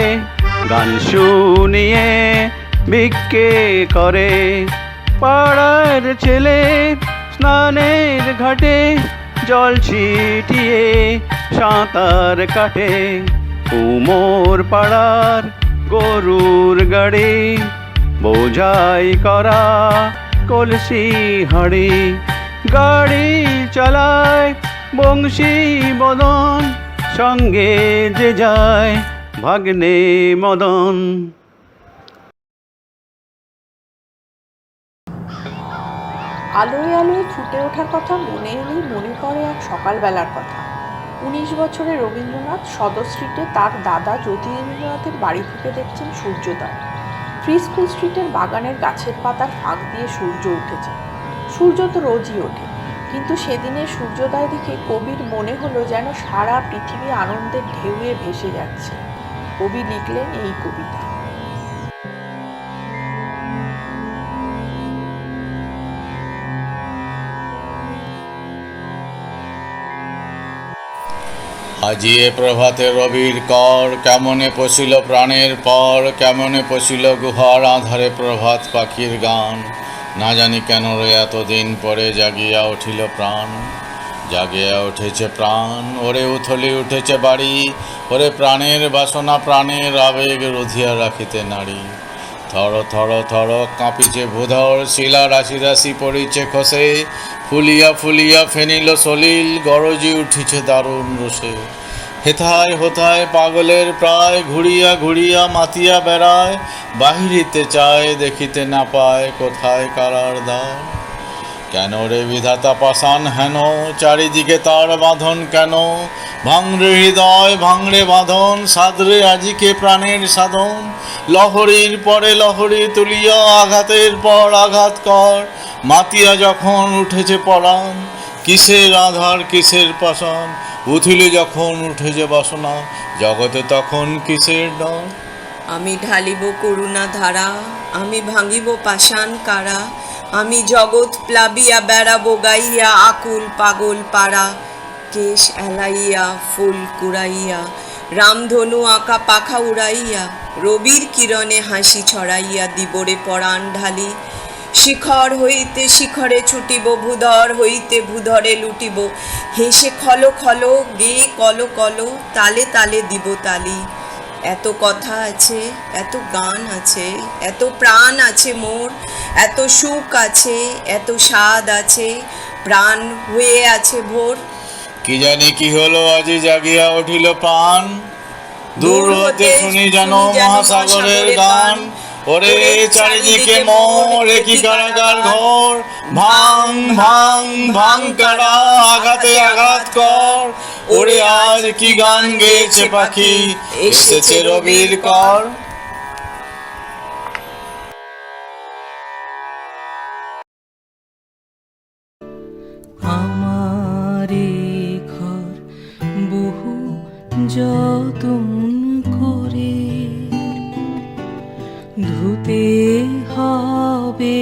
গান শুনিয়ে ভিক্ষে করে। পাড়ার ছেলে স্নানের ঘাটে জল ছিটিয়ে সাঁতার কাটে। কুমোর পাড়ার গরুর গাড়ি বোঝাই করা কলসি হাঁড়ি। গাড়ি চালায় বংশী বদন, সঙ্গে যে যায় ভাগ্নে মদন। আলোয় আলোয় ফুটে ওঠার কথা মনে এলেই মনে পড়ে এক সকালবেলার কথা। 19 বছরের রবীন্দ্রনাথ সদর স্ট্রিটে তার দাদা জ্যোতিরিন্দ্রনাথের বাড়ি থেকে দেখছেন সূর্যোদয়। ফ্রি স্কুল স্ট্রিটের বাগানের গাছের পাতার ফাঁক দিয়ে সূর্য উঠেছে। সূর্য তো রোজই ওঠে, কিন্তু সেদিনের সূর্যোদয় দেখে কবির মনে হলো যেন সারা পৃথিবী আনন্দের ঢেউয়ে ভেসে যাচ্ছে। কবি লিখলেন এই কবিতা। আজিয়ে প্রভাতে রবির কর, কেমনে পশিল প্রাণের পর, কেমনে পশিল গুহার আধারে প্রভাত পাখির গান। না জানি কেন রে এতদিন পরে জাগিয়া উঠিল প্রাণ, জাগিয়া উঠেছে প্রাণ। ওরে উথলি উঠেছে বাড়ি, ওরে প্রাণের বাসনা প্রাণের আবেগ রুধিয়া রাখিতে নারী। থর থর থর কাঁপিছে ভূধর, শিলা রাশি রাশি পড়িছে খসে। ফুলিয়া ফুলিয়া ফেনিল সলিল, গরজি উঠিছে দারুণ রোষে। হেথায় হোথায় পাগলের প্রায়, ঘুরিয়া ঘুরিয়া মাতিয়া বেড়ায়। বাহিরিতে চায় দেখিতে না পায়, কোথায় কারার দ্বার। কেন রে বিধাতা পাষাণ হেন, চারিদিকে তার বাঁধন কেন। ভাঙরে হৃদয় ভাঙরে বাঁধন, সাদরে আজিকে প্রাণের সাধন। লহরীর পরে লহরী তুলিয়া আঘাতের পর আঘাত কর। মাতিয়া যখন উঠেছে পরাণ, কিসের আধার কিসের পাষাণ। উঠিলে যখন উঠেছে বাসনা, জগতে তখন কিসের ডর। আমি ঢালিব করুণা ধারা, আমি ভাঙিব পাষাণ কারা। আমি জগৎ প্লাবিয়া বেড়াবো গাইয়া আকুল পাগল পাড়া। কেশ এলাইয়া ফুল কুড়াইয়া, রামধনু আঁকা পাখা উড়াইয়া। রবির কিরণে হাসি ছড়াইয়া দিবরে পরাণ ঢালি। শিখর হইতে শিখরে ছুটিব, ভূধর হইতে ভূধরে লুটিব। হেসে খলো খলো গে কলো কলো, তালে তালে দিব তালি। এত কথা আছে, এত গান আছে, এত প্রাণ আছে মোর। এত সুখ আছে, এত স্বাদ আছে, প্রাণ হয়ে আছে ভোর। কি জানি কি হলো আজি জাগিয়া উঠিল প্রাণ, দূর হতে শুনি যেন মহাসাগরের গান। ওরে চারিদিকে মোর, কি কারাগার ঘর। ভাঙ ভাঙ ভাঙ কারা, আঘাতে আঘাত কর। ওরে আজ কি গান গেয়েছে পাখি, এসেছে রবির কর। আমারে ঘর বহু যতন করে ধুতে হবে,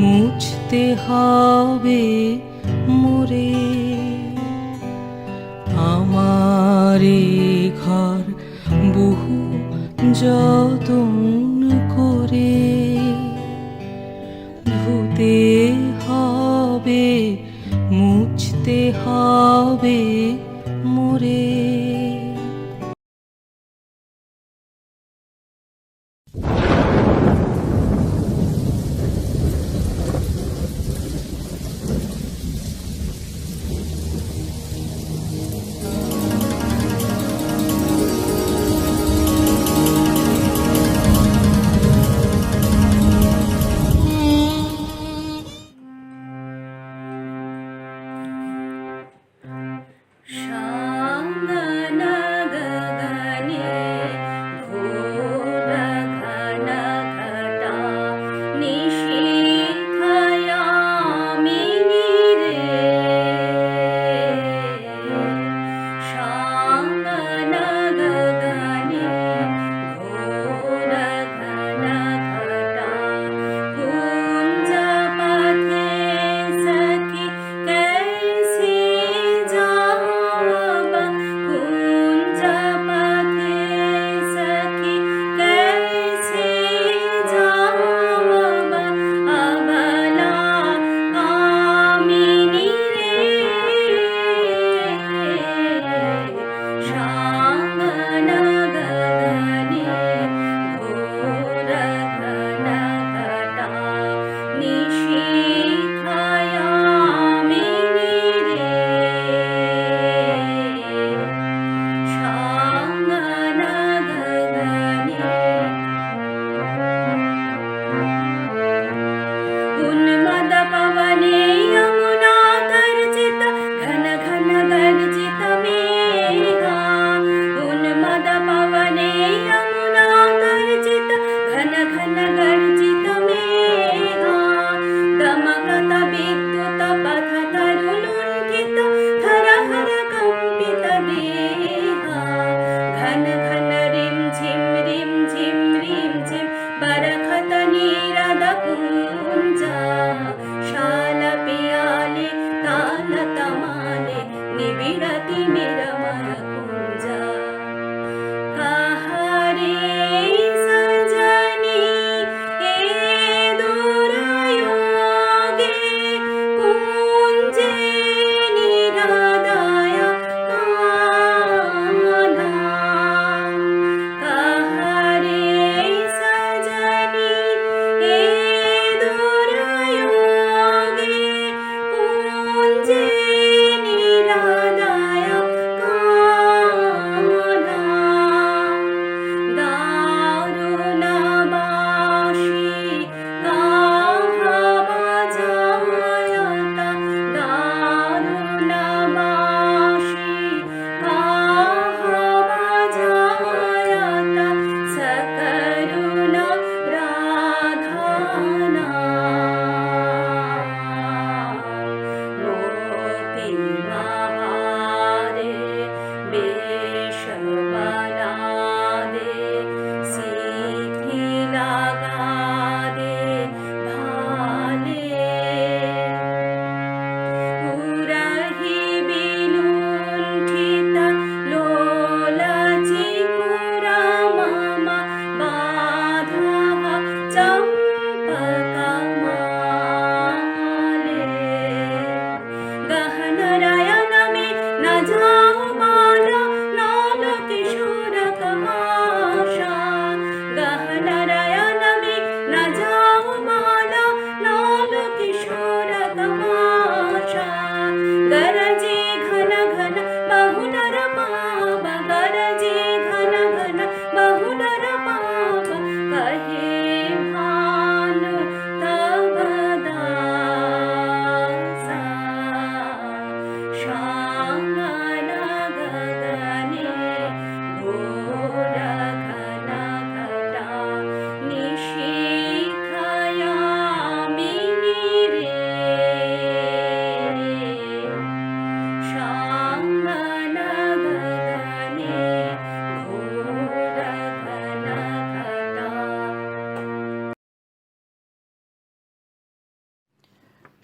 মুছতে হবে মোরে। আমারে ঘর বহু যতন করে ধুতে হবে, মুছতে হবে মোরে।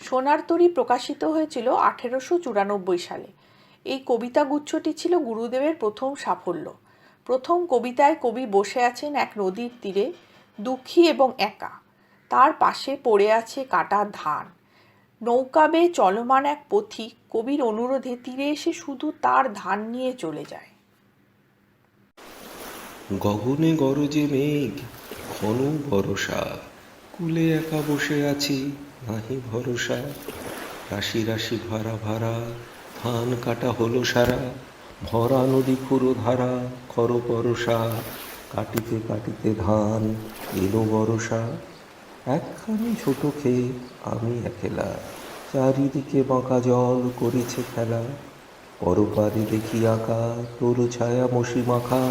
সোনার তরী প্রকাশিত হয়েছিল 1894 সালে। এই কবিতাগুচ্ছটি ছিল গুরুদেবের প্রথম সাফল্য। প্রথম কবিতায় কবি বসে আছেন এক নদীর তীরে, দুঃখী এবং একা। তার পাশে পড়ে আছে কাটা ধান। নৌকা বেয়ে চলমান এক পথিক কবির অনুরোধে তীরে এসে শুধু তার ধান নিয়ে চলে যায়। গগনে গরজে মেঘ, ঘন বরষা, কুলে একা বসে আছি, নাহি ভরসা। রাশি রাশি ভাড়া ভাড়া, ধান কাটা হলো সারা, ভরা নদী খুঁড়ো ধারা, খর পরশা। কাটিতে কাটিতে ধান এলো বরষা। একখানি ছোট ক্ষেত, আমি একলা, চারিদিকে বাঁকা জল করেছে খেলা। পরপারে দেখি আঁকা তোর ছায়া মশি মাখা,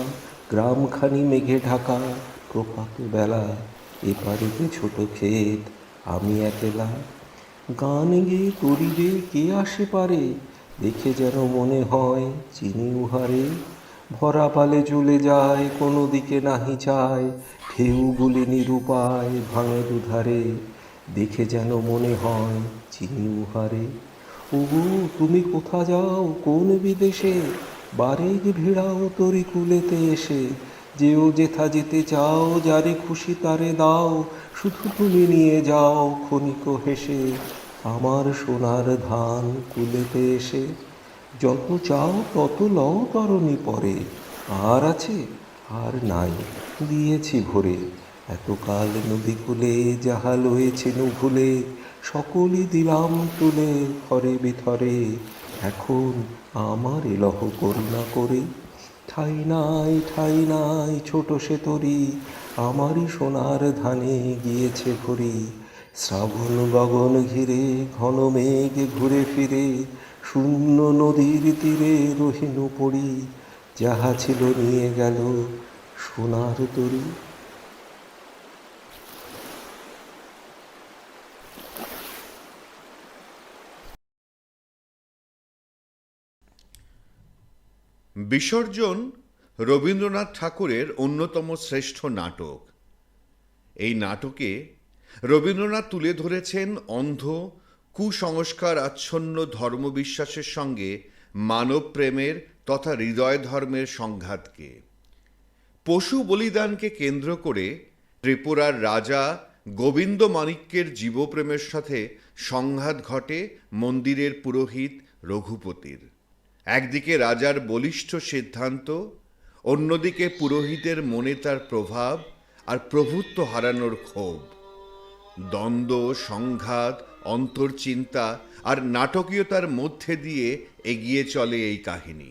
গ্রামখানি মেঘে ঢাকা, প্রভাত বেলা। এপারেতে ছোট ক্ষেত, আমি একলা। গান গেয়ে তরিবে কে আসে পারে, দেখে যেন মনে হয় চিনি উহারে। ভরা পালে চলে যায়, কোনো দিকে নাহি চায়, ঢেউগুলি নিরুপায় ভাঙে দুধারে। দেখে যেন মনে হয় চিনি উহারে। ওগো তুমি কোথা যাও, কোন বিদেশে, বারেক ভিড়াও তরি কুলেতে এসে। যেও যেথা যেতে চাও, যারে খুশি তারে দাও, শুধু তুমি নিয়ে যাও ক্ষণিক হেসে আমার সোনার ধান কুলেতে এসে। যত চাও তত লও তরণী পরে, আর আছে আর নাই দিয়েছি ভরে। এতকাল নদী কূলে যাহা লয়েছে ভুলে, সকলই দিলাম তুলে থরে বিথরে। এখন আমার এলহ করুণা করে, ঠাই নাই ছোট সে তরি, আমারই সোনার ধানে গিয়েছে ভরি। শ্রাবণ গগন ঘিরে ঘন মেঘ ঘুরে ফিরে, শূন্য নদীর তীরে রহিল পড়ি, যাহা ছিল নিয়ে গেল সোনার তরি। বিসর্জন রবীন্দ্রনাথ ঠাকুরের অন্যতম শ্রেষ্ঠ নাটক। এই নাটকে রবীন্দ্রনাথ তুলে ধরেছেন অন্ধ কুসংস্কার আচ্ছন্ন ধর্মবিশ্বাসের সঙ্গে মানব প্রেমের তথা হৃদয় ধর্মের সংঘাতকে। পশু বলিদানকে কেন্দ্র করে ত্রিপুরার রাজা গোবিন্দ মাণিক্যের জীবপ্রেমের সাথে সংঘাত ঘটে মন্দিরের পুরোহিত রঘুপতির। একদিকে রাজার বলিষ্ঠ সিদ্ধান্ত, অন্যদিকে পুরোহিতের মনে তার প্রভাব আর প্রভুত্ব হারানোর ক্ষোভ। দ্বন্দ্ব, সংঘাত, অন্তর্চিন্তা আর নাটকীয়তার মধ্যে দিয়ে এগিয়ে চলে এই কাহিনী।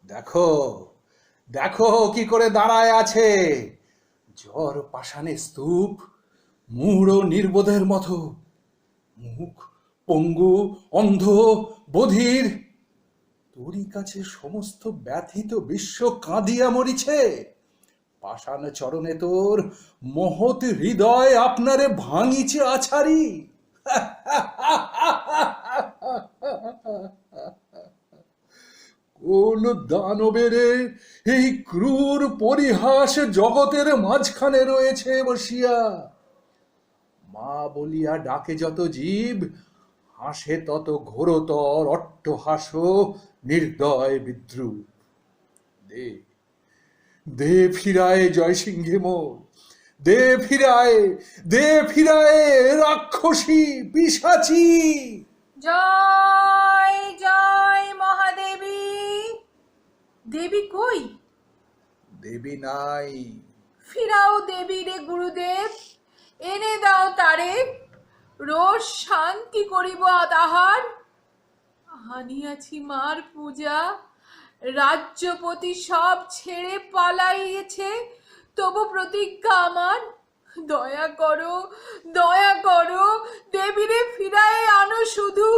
দেখো দেখো কি করে দাঁড়ায় আছে, জ্বর পাষাণে স্তূপ, মূঢ় নির্বোধের মতো, মুখ পঙ্গু, অন্ধ, বধির। তোরই কাছে সমস্ত ব্যথিত বিশ্ব কাঁদিয়া মরিছে, পাষাণ চরণে তোর মহৎ হৃদয় আপনারে ভাঙিছে আছাড়ি। কোন দানবেরে এই ক্রূর পরিহাস জগতের মাঝখানে রয়েছে বসিয়া। মা বলিয়া ডাকে যত জীব, হাসে তত ঘোরতর অট্টহাস নির্দয় বিদ্রুপ। দে দে ফিরায় জয় সিংহে মোর, দে ফিরায় রাক্ষসী পিশাচী। জয় জয় মহাদেবী। দেবী কই? দেবী নাই। ফিরাও দেবী রে গুরুদেব, এনে দাও তারে, রোজ শান্তি করিব তাহার। হানিয়াছি মার পূজা, রাজ্যপতি সব ছেড়ে পালাইয়েছে, তবু প্রতিজ্ঞা আমার, দয়া করো দেবীরে ফিরায় আনো শুধু।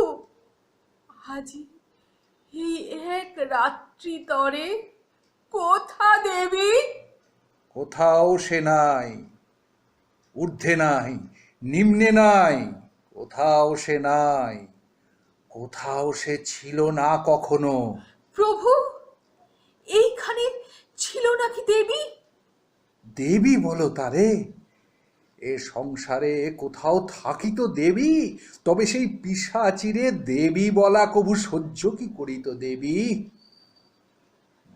আজি এই এক রাত্রি তরে কোথা দেবী? কোথাও সে নাই, ঊর্ধ্বে নাই, নিম্নে নাই, কোথাও সে নাই, কোথাও সে ছিল না কখনো। প্রভু, এইখানে ছিল নাকি দেবী? দেবী বলো তারে? এ সংসারে কোথাও থাকিত দেবী, তবে সেই পিশাচিরে দেবী বলা কবু সহ্য কি করিত দেবী?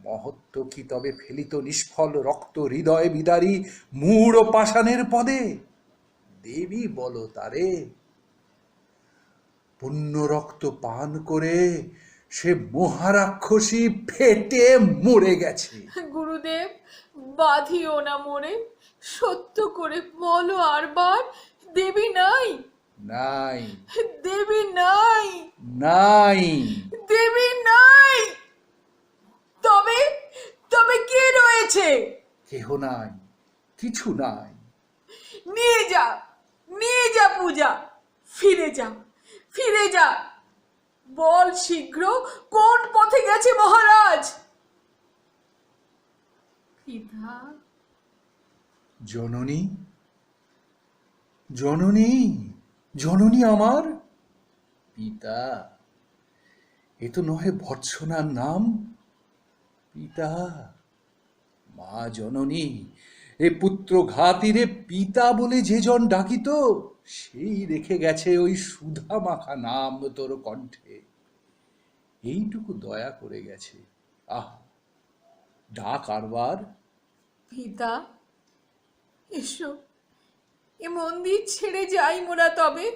মহত্ব কি তবে ফেলিত নিষ্ফল রক্ত হৃদয় বিদারী মূঢ় পাষাণের পদে? দেবী বলো তারে? পুণ্য রক্ত পান করে সে মহারাক্ষসী ফেটে মরে গেছে। গুরুদেব, বাঁধিও না মোরে, সত্য করে বলো আরবার, দেবী নাই? নাই। দেবী নাই? নাই। দেবী নাই। তবে তবে কে রয়েছে? কেহ নাই, কিছু নাই। নিয়ে যা পূজা, ফিরে যা, বল শীঘ্র কোন পথে গেছে মহারাজ? পিতা। জননী, জননী, জননী আমার। পিতা, এ তো নহে ভর্ৎসনার নাম। পিতা, মা জননী, এ পুত্র ঘাতিরে পিতা বলে যে জন ডাকিত, সেই রেখে গেছে ওই সুধা মাখা নাম তোর কণ্ঠে। এইটুকু দয়া করে গেছে। আহ, ডাক আরবার। পিতা, এসো, এ মন্দির ছেড়ে যাই মোরা তবে।